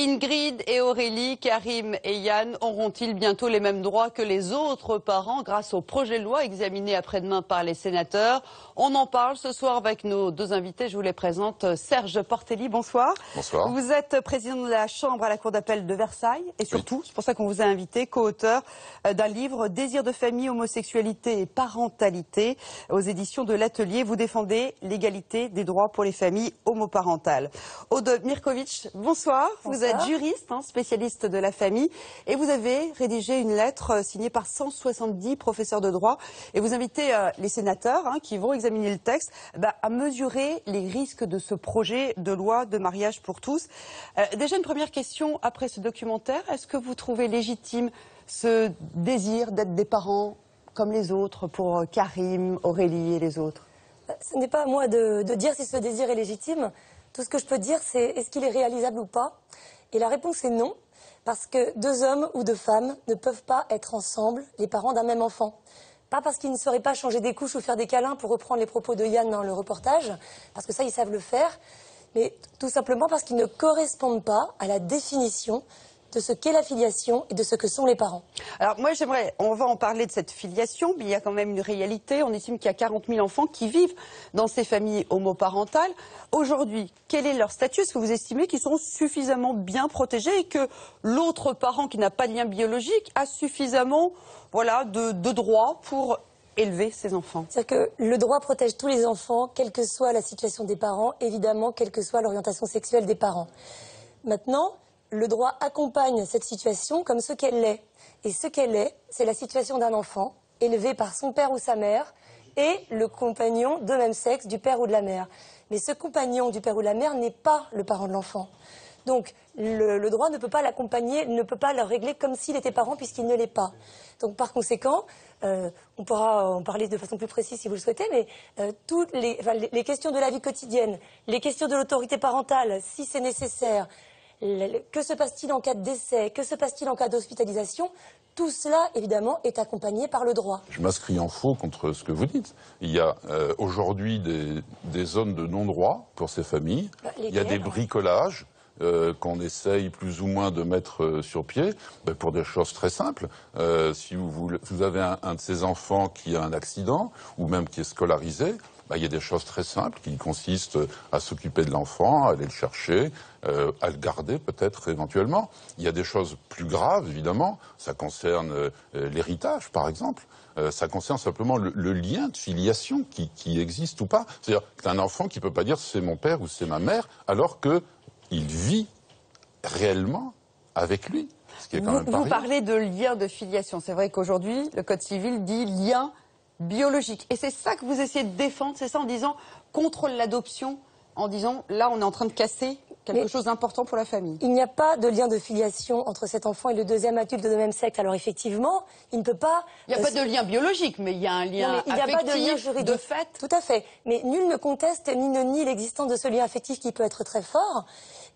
Ingrid et Aurélie, Karim et Yann auront-ils bientôt les mêmes droits que les autres parents grâce au projet de loi examiné après-demain par les sénateurs? On en parle ce soir avec nos deux invités. Je vous les présente. Serge Portelli, bonsoir. Bonsoir. Vous êtes président de la Chambre à la Cour d'appel de Versailles et surtout, c'est pour ça qu'on vous a invité, co-auteur d'un livre Désir de famille, homosexualité et parentalité aux éditions de l'Atelier. Vous défendez l'égalité des droits pour les familles homoparentales. Aude Mirkovic, bonsoir. Vous êtes juriste, spécialiste de la famille, et vous avez rédigé une lettre signée par 170 professeurs de droit, et vous invitez les sénateurs qui vont examiner le texte à mesurer les risques de ce projet de loi de mariage pour tous. Déjà une première question après ce documentaire, est-ce que vous trouvez légitime ce désir d'être des parents comme les autres pour Karim, Aurélie et les autres? Ce n'est pas à moi de dire si ce désir est légitime. Tout ce que je peux dire, c'est est-ce qu'il est réalisable ou pas? Et la réponse est non, parce que deux hommes ou deux femmes ne peuvent pas être ensemble, les parents d'un même enfant. Pas parce qu'ils ne sauraient pas changer des couches ou faire des câlins, pour reprendre les propos de Yann dans le reportage, parce que ça, ils savent le faire, mais tout simplement parce qu'ils ne correspondent pas à la définition de ce qu'est la filiation et de ce que sont les parents. Alors moi on va en parler de cette filiation, mais il y a quand même une réalité. On estime qu'il y a 40 000 enfants qui vivent dans ces familles homoparentales. Aujourd'hui, quel est leur statut? Est-ce que vous estimez qu'ils sont suffisamment bien protégés et que l'autre parent qui n'a pas de lien biologique a suffisamment de droits pour élever ses enfants? C'est-à-dire que le droit protège tous les enfants, quelle que soit la situation des parents, évidemment, quelle que soit l'orientation sexuelle des parents. Maintenant, le droit accompagne cette situation comme ce qu'elle est. Et ce qu'elle est, c'est la situation d'un enfant élevé par son père ou sa mère et le compagnon de même sexe du père ou de la mère. Mais ce compagnon du père ou de la mère n'est pas le parent de l'enfant. Donc le droit ne peut pas l'accompagner, ne peut pas le régler comme s'il était parent puisqu'il ne l'est pas. Donc par conséquent, on pourra en parler de façon plus précise si vous le souhaitez, mais toutes les questions de la vie quotidienne, les questions de l'autorité parentale, si c'est nécessaire, que se passe-t-il en cas de décès, que se passe-t-il en cas d'hospitalisation, tout cela, évidemment, est accompagné par le droit. Je m'inscris en faux contre ce que vous dites. Il y a aujourd'hui des zones de non-droit pour ces familles. Il y a des bricolages qu'on essaye plus ou moins de mettre sur pied pour des choses très simples. Si vous avez un de ces enfants qui a un accident ou même qui est scolarisé, il y a des choses très simples qui consistent à s'occuper de l'enfant, à aller le chercher, à le garder peut-être éventuellement. Il y a des choses plus graves, évidemment. Ça concerne l'héritage, par exemple. Ça concerne simplement le lien de filiation qui existe ou pas. C'est-à-dire qu'un enfant qui ne peut pas dire c'est mon père ou c'est ma mère, alors qu'il vit réellement avec lui. Ce qui est quand même pas vous rien. parlez de lien de filiation. C'est vrai qu'aujourd'hui, le Code civil dit lien biologique. Et c'est ça que vous essayez de défendre, c'est ça, en disant contrôle l'adoption, en disant là on est en train de casser quelque chose d'important pour la famille. Il n'y a pas de lien de filiation entre cet enfant et le deuxième adulte de même sexe. Alors effectivement, il ne peut pas... Il n'y a pas de lien biologique, mais il y a un lien affectif, il n'y a pas de lien juridique. De fait. Tout à fait. Mais nul ne conteste ni ne nie l'existence de ce lien affectif qui peut être très fort.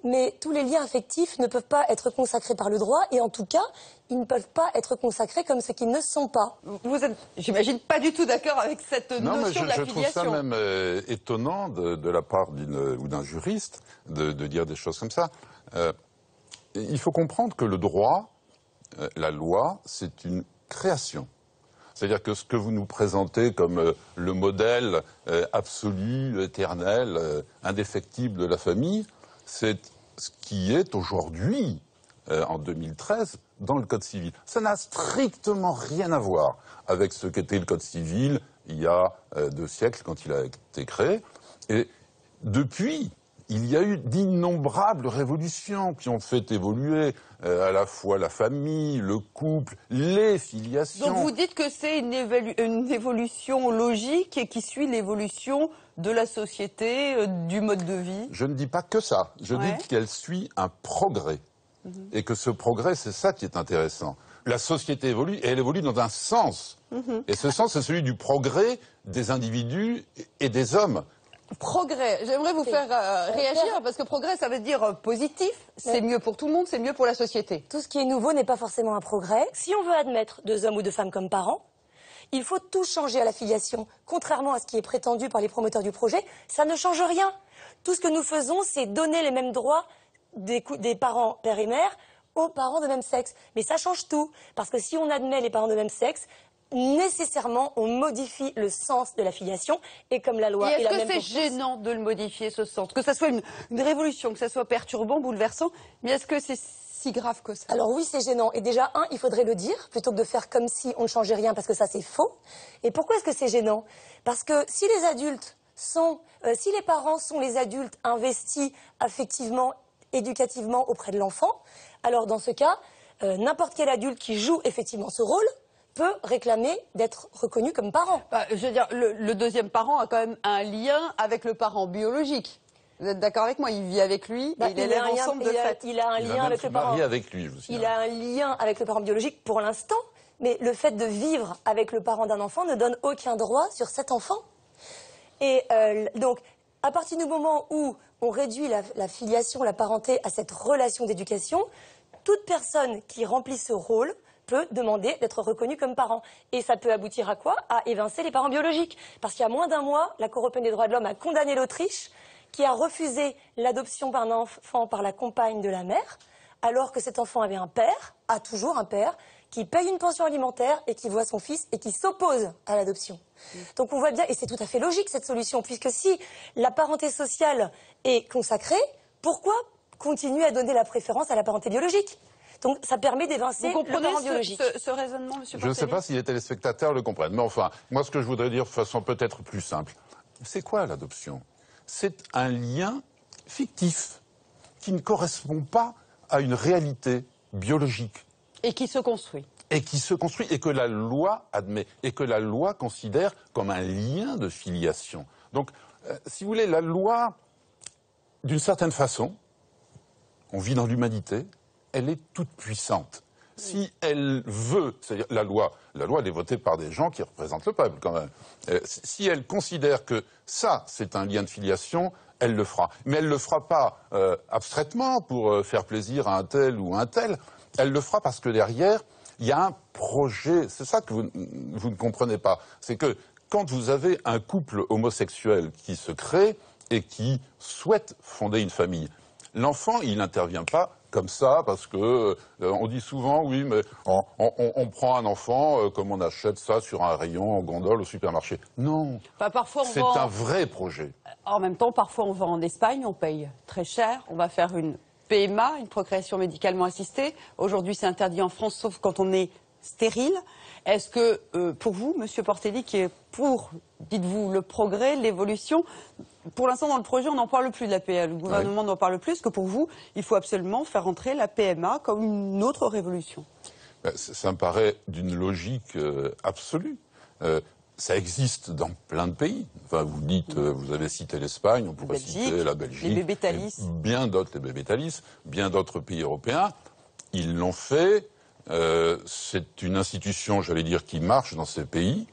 Mais tous les liens affectifs ne peuvent pas être consacrés par le droit et en tout cas, ils ne peuvent pas être consacrés comme ce qu'ils ne sont pas. Vous êtes, j'imagine, pas du tout d'accord avec cette notion de la filiation. Je trouve ça même étonnant de la part d'un juriste de dire des choses comme ça. Il faut comprendre que le droit, la loi, c'est une création. C'est-à-dire que ce que vous nous présentez comme le modèle absolu, éternel, indéfectible de la famille, c'est ce qui est aujourd'hui, en 2013, dans le Code civil. Ça n'a strictement rien à voir avec ce qu'était le Code civil il y a 2 siècles, quand il a été créé. Et depuis, il y a eu d'innombrables révolutions qui ont fait évoluer à la fois la famille, le couple, les filiations. Donc vous dites que c'est une évolution logique et qui suit l'évolution de la société, du mode de vie? Je ne dis pas que ça. Je dis qu'elle suit un progrès. Et que ce progrès, c'est ça qui est intéressant. La société évolue, et elle évolue dans un sens. Et ce sens, c'est celui du progrès des individus et des hommes. Progrès, j'aimerais vous faire réagir, parce que progrès, ça veut dire positif, c'est mieux pour tout le monde, c'est mieux pour la société. Tout ce qui est nouveau n'est pas forcément un progrès. Si on veut admettre 2 hommes ou 2 femmes comme parents, il faut tout changer à la filiation. Contrairement à ce qui est prétendu par les promoteurs du projet, ça ne change rien. Tout ce que nous faisons, c'est donner les mêmes droits des parents père et mère aux parents de même sexe. Mais ça change tout, parce que si on admet les parents de même sexe, nécessairement, on modifie le sens de la filiation, et comme la loi est la même pour tous. Est-ce que c'est gênant de le modifier, ce sens? Que ça soit une révolution, que ça soit perturbant, bouleversant, mais est-ce que c'est si grave que ça? Alors oui, c'est gênant. Et déjà, il faudrait le dire, plutôt que de faire comme si on ne changeait rien, parce que ça, c'est faux. Et pourquoi est-ce que c'est gênant? Parce que si les parents sont les adultes investis affectivement, éducativement auprès de l'enfant, alors dans ce cas, n'importe quel adulte qui joue effectivement ce rôle peut réclamer d'être reconnu comme parent. Je veux dire, le deuxième parent a quand même un lien avec le parent biologique. Vous êtes d'accord avec moi? Il vit avec lui et il élève ensemble de fait. Il a un lien avec le parent. Avec lui, il a un lien avec le parent biologique pour l'instant, mais le fait de vivre avec le parent d'un enfant ne donne aucun droit sur cet enfant. Et donc, à partir du moment où on réduit la filiation, la parenté à cette relation d'éducation, toute personne qui remplit ce rôle peut demander d'être reconnue comme parent. Et ça peut aboutir à quoi? À évincer les parents biologiques. Parce qu'il y a moins d'un mois, la Cour européenne des droits de l'homme a condamné l'Autriche, qui a refusé l'adoption d'un enfant par la compagne de la mère, alors que cet enfant avait un père, a toujours un père, qui paye une pension alimentaire et qui voit son fils et qui s'oppose à l'adoption. Donc on voit bien, et c'est tout à fait logique cette solution, puisque si la parenté sociale est consacrée, pourquoi continuer à donner la préférence à la parenté biologique? Donc ça permet d'évincer le parent biologique. Ce raisonnement, monsieur Portelli? Je ne sais pas si les téléspectateurs le comprennent, mais enfin, moi ce que je voudrais dire de façon peut-être plus simple, c'est quoi l'adoption? C'est un lien fictif qui ne correspond pas à une réalité biologique. Et qui se construit. Et qui se construit, et que la loi admet, et que la loi considère comme un lien de filiation. Donc, si vous voulez, la loi, d'une certaine façon, on vit dans l'humanité, elle est toute puissante. Si elle veut, c'est-à-dire la loi elle est votée par des gens qui représentent le peuple quand même. Si elle considère que ça, c'est un lien de filiation, elle le fera. Mais elle ne le fera pas abstraitement pour faire plaisir à un tel ou un tel. Elle le fera parce que derrière, il y a un projet. C'est ça que vous ne comprenez pas. C'est que quand vous avez un couple homosexuel qui se crée et qui souhaite fonder une famille, l'enfant, il n'intervient pas comme ça, parce que on dit souvent, oui, mais on prend un enfant comme on achète ça sur un rayon en gondole au supermarché. Non, c'est un vrai projet. En même temps, parfois on va en Espagne, on paye très cher, on va faire une PMA, une procréation médicalement assistée. Aujourd'hui, c'est interdit en France, sauf quand on est stérile. Est-ce que, pour vous, monsieur Portelli, qui est pour, dites-vous, le progrès, l'évolution, pour l'instant, dans le projet, on n'en parle plus de la PMA. Le gouvernement n'en parle plus. Est-ce que pour vous, il faut absolument faire entrer la PMA comme une autre révolution? Ça me paraît d'une logique absolue. Ça existe dans plein de pays. Enfin, vous dites, vous avez cité l'Espagne, on pourrait citer la Belgique, les bébés Thalys, bien d'autres, les bébés Thalys, bien d'autres pays européens. Ils l'ont fait. C'est une institution, j'allais dire, qui marche dans ces pays,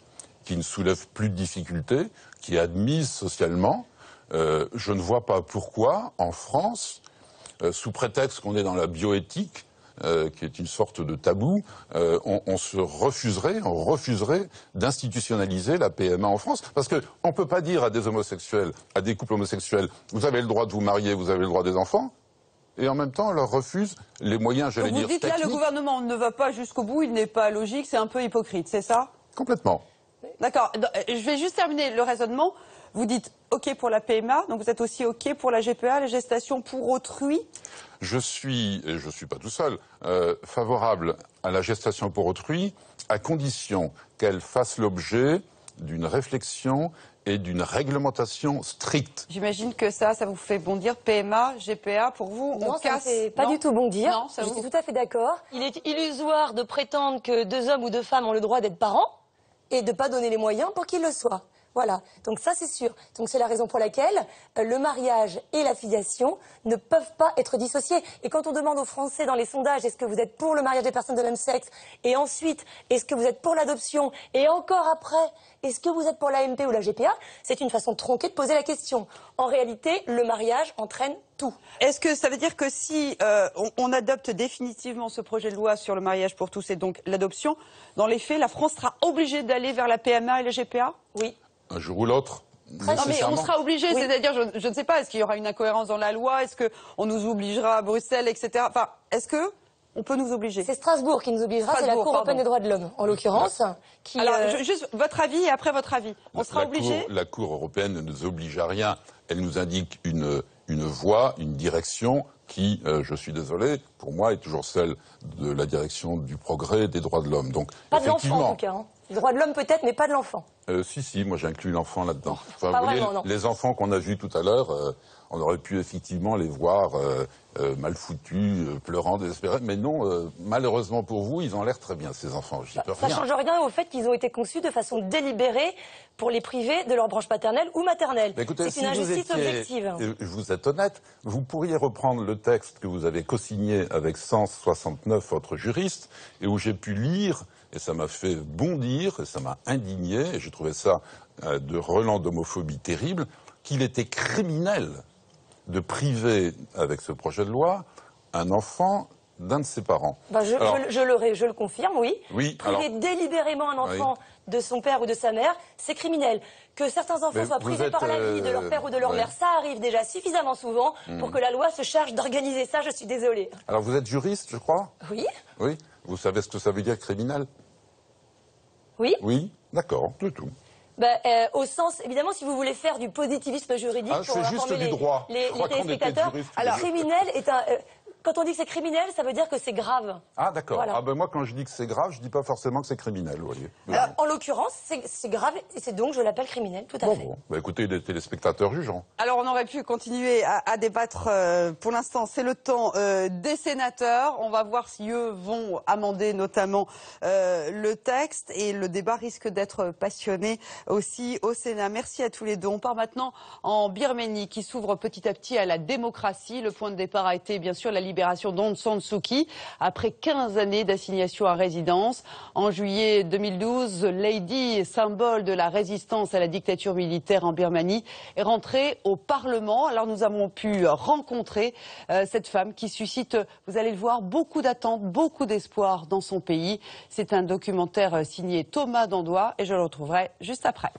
qui ne soulève plus de difficultés, qui est admise socialement. Je ne vois pas pourquoi, en France, sous prétexte qu'on est dans la bioéthique, qui est une sorte de tabou, on refuserait d'institutionnaliser la PMA en France. Parce qu'on ne peut pas dire à des homosexuels, à des couples homosexuels, vous avez le droit de vous marier, vous avez le droit des enfants, et en même temps on leur refuse les moyens, j'allais dire, techniques. Vous dites là, le gouvernement ne va pas jusqu'au bout, il n'est pas logique, c'est un peu hypocrite, c'est ça? Complètement. D'accord. Je vais juste terminer le raisonnement. Vous dites OK pour la PMA, donc vous êtes aussi OK pour la GPA, la gestation pour autrui? Je suis, et je ne suis pas tout seul, favorable à la gestation pour autrui, à condition qu'elle fasse l'objet d'une réflexion et d'une réglementation stricte. J'imagine que ça vous fait bondir, PMA, GPA, pour vous, non, ça ne fait pas du tout bondir. Non, je suis tout à fait d'accord. Il est illusoire de prétendre que 2 hommes ou 2 femmes ont le droit d'être parents et de ne pas donner les moyens pour qu'ils le soient. Voilà, donc ça c'est sûr. Donc c'est la raison pour laquelle le mariage et la filiation ne peuvent pas être dissociés. Et quand on demande aux Français dans les sondages, est-ce que vous êtes pour le mariage des personnes de même sexe? Et ensuite, est-ce que vous êtes pour l'adoption? Et encore après, est-ce que vous êtes pour l'AMP ou la GPA? C'est une façon tronquée de poser la question. En réalité, le mariage entraîne tout. Est-ce que ça veut dire que si on adopte définitivement ce projet de loi sur le mariage pour tous et donc l'adoption, dans les faits, la France sera obligée d'aller vers la PMA et la GPA? Oui. Un jour ou l'autre, Non, mais on sera obligé, oui. C'est-à-dire, je ne sais pas, est-ce qu'il y aura une incohérence dans la loi? Est-ce qu'on nous obligera à Bruxelles, etc. Enfin, est-ce que on peut nous obliger? C'est Strasbourg qui nous obligera, c'est la Cour européenne des droits de l'homme, en l'occurrence. Qui, alors, juste votre avis et après votre avis. On sera obligé? La Cour européenne ne nous oblige à rien. Elle nous indique une voie, une direction qui, je suis désolé, pour moi, est toujours celle de la direction du progrès des droits de l'homme. Donc, pas de l'enfant, en tout cas. Hein. Les droits de l'homme peut-être, mais pas de l'enfant. Si, moi j'inclus l'enfant là-dedans. Enfin, pas vraiment, non. Les enfants qu'on a vus tout à l'heure, on aurait pu effectivement les voir mal foutus, pleurant, désespérés. Mais non, malheureusement pour vous, ils ont l'air très bien, ces enfants. Ça ne change rien au fait qu'ils ont été conçus de façon délibérée pour les priver de leur branche paternelle ou maternelle. C'est une injustice objective. Vous êtes honnête, vous pourriez reprendre le texte que vous avez co-signé avec 169 autres juristes et où j'ai pu lire, et ça m'a fait bondir, et ça m'a indigné, et j'ai trouvé ça de relent d'homophobie terrible, qu'il était criminel de priver, avec ce projet de loi, un enfant d'un de ses parents. Je le confirme, oui. Priver délibérément un enfant de son père ou de sa mère, c'est criminel. Que certains enfants soient privés par la vie de leur père ou de leur mère, ça arrive déjà suffisamment souvent pour que la loi se charge d'organiser ça, je suis désolée. Alors vous êtes juriste, je crois? Oui. Oui. Vous savez ce que ça veut dire criminel? Oui. Oui, d'accord, c'est tout. Au sens, évidemment, si vous voulez faire du positivisme juridique pour informer les téléspectateurs, alors criminel est un... Quand on dit que c'est criminel, ça veut dire que c'est grave. Ah d'accord. Voilà. Moi, quand je dis que c'est grave, je dis pas forcément que c'est criminel, vous voyez. Alors, en l'occurrence, c'est grave, et c'est donc, je l'appelle criminel, tout à fait. Bon. Écoutez, les téléspectateurs jugeants. Alors, on aurait pu continuer à débattre. Pour l'instant, c'est le temps des sénateurs. On va voir si eux vont amender notamment le texte. Et le débat risque d'être passionné aussi au Sénat. Merci à tous les deux. On part maintenant en Birmanie, qui s'ouvre petit à petit à la démocratie. Le point de départ a été, bien sûr, la libération d'Aung San Suu Kyi après 15 années d'assignation à résidence. En juillet 2012, Lady, symbole de la résistance à la dictature militaire en Birmanie, est rentrée au Parlement. Alors nous avons pu rencontrer cette femme qui suscite, vous allez le voir, beaucoup d'attentes, beaucoup d'espoir dans son pays. C'est un documentaire signé Thomas Dandois et je le retrouverai juste après.